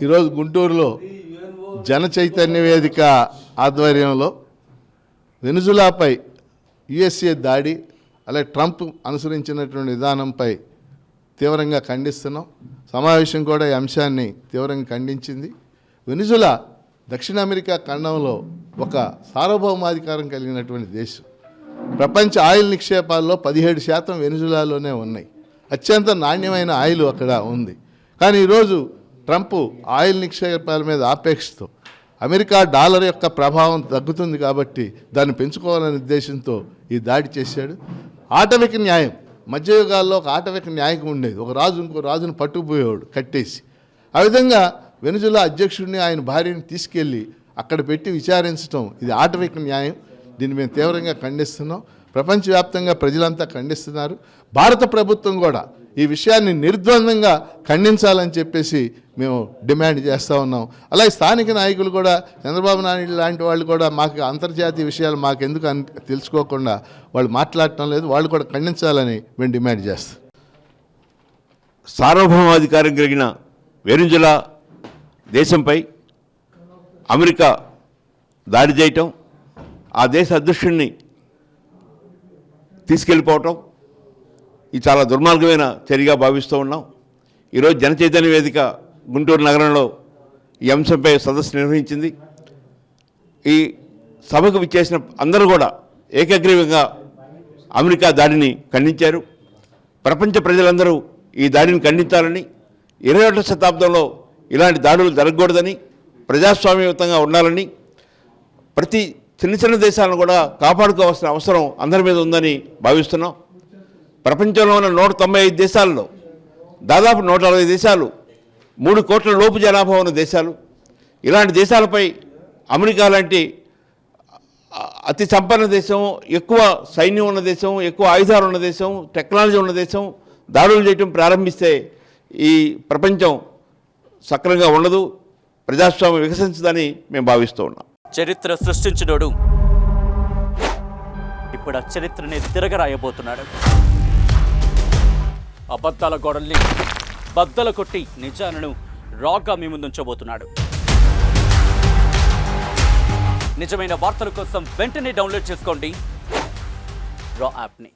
ఈరోజు గుంటూరులో జన చైతన్య వేదిక ఆధ్వర్యంలో వెనిజులాపై యుఎస్ఏ దాడి అలాగే ట్రంప్ అనుసరించినటువంటి విధానంపై తీవ్రంగా ఖండిస్తున్నాం. సమావేశం కూడా ఈ అంశాన్ని తీవ్రంగా ఖండించింది. వెనిజులా దక్షిణ అమెరికా ఖండంలో ఒక సార్వభౌమాధికారం కలిగినటువంటి దేశం. ప్రపంచ ఆయిల్ నిక్షేపాల్లో 17% వెనిజులాలోనే ఉన్నాయి. అత్యంత నాణ్యమైన ఆయిల్ అక్కడ ఉంది. కానీ ఈరోజు ట్రంప్ ఆయిల్ నిక్షేపాల మీద ఆపేక్షతో అమెరికా డాలర్ యొక్క ప్రభావం తగ్గుతుంది కాబట్టి దాన్ని పెంచుకోవాలనే ఉద్దేశంతో ఈ దాడి చేశాడు. ఆటవిక న్యాయం, మధ్యయుగాల్లో ఒక ఆటవిక న్యాయం ఉండేది. ఒక రాజు ఇంకో రాజును పట్టుకుపోయేవాడు కట్టేసి. ఆ విధంగా వెనిజులా అధ్యక్షుడిని ఆయన భార్యని తీసుకెళ్ళి అక్కడ పెట్టి విచారించడం ఇది ఆటవిక న్యాయం. దీన్ని మేము తీవ్రంగా ఖండిస్తున్నాం. ప్రపంచవ్యాప్తంగా ప్రజలంతా ఖండిస్తున్నారు. భారత ప్రభుత్వం కూడా ఈ విషయాన్ని నిర్ద్వందంగా ఖండించాలని చెప్పేసి మేము డిమాండ్ చేస్తూ ఉన్నాం. అలాగే స్థానిక నాయకులు కూడా చంద్రబాబు నాయుడు లాంటి వాళ్ళు కూడా మాకు అంతర్జాతీయ విషయాలు మాకెందుకు తెలుసుకోకుండా వాళ్ళు మాట్లాడటం లేదు. వాళ్ళు కూడా ఖండించాలని మేము డిమాండ్ చేస్తాం. సార్వభౌమాధికారం కలిగిన వెనిజులా దేశంపై అమెరికా దాడి చేయటం, ఆ దేశ అధ్యక్షుడిని తీసుకెళ్ళిపోవటం ఇది చాలా దుర్మార్గమైన చర్యగా భావిస్తూ ఉన్నాం. ఈరోజు జనచైతన్య వేదిక గుంటూరు నగరంలో ఈ అంశంపై సదస్సు నిర్వహించింది. ఈ సభకు విచ్చేసిన అందరూ కూడా ఏకగ్రీవంగా అమెరికా దాడిని ఖండించారు. ప్రపంచ ప్రజలందరూ ఈ దాడిని ఖండించాలని, 21వ శతాబ్దంలో ఇలాంటి దాడులు జరగకూడదని, ప్రజాస్వామ్యయుతంగా ఉండాలని, ప్రతి చిన్న చిన్న దేశాలను కూడా కాపాడుకోవాల్సిన అవసరం అందరి మీద ఉందని భావిస్తున్నాం. ప్రపంచంలో ఉన్న 195 దేశాల్లో దాదాపు 160 దేశాలు 3 కోట్ల లోపు జనాభా ఉన్న దేశాలు. ఇలాంటి దేశాలపై అమెరికా లాంటి అతి సంపన్న దేశం, ఎక్కువ సైన్యం ఉన్న దేశం, ఎక్కువ ఆయుధాలు ఉన్న దేశం, టెక్నాలజీ ఉన్న దేశం దాడులు చేయటం ప్రారంభిస్తే ఈ ప్రపంచం సక్రమంగా ఉండదు, ప్రజాస్వామ్యం వికసించదని మేము భావిస్తూ ఉన్నాం. చరిత్ర సృష్టించినోడు ఇప్పుడు ఆ చరిత్రని తిరగరాయబోతున్నాడు. అబద్ధాల గోడల్ని బద్దలు కొట్టి నిజాలను రాగా మీ ముందుంచబోతున్నాడు. నిజమైన వార్తల కోసం వెంటనే డౌన్లోడ్ చేసుకోండి రా యాప్ని.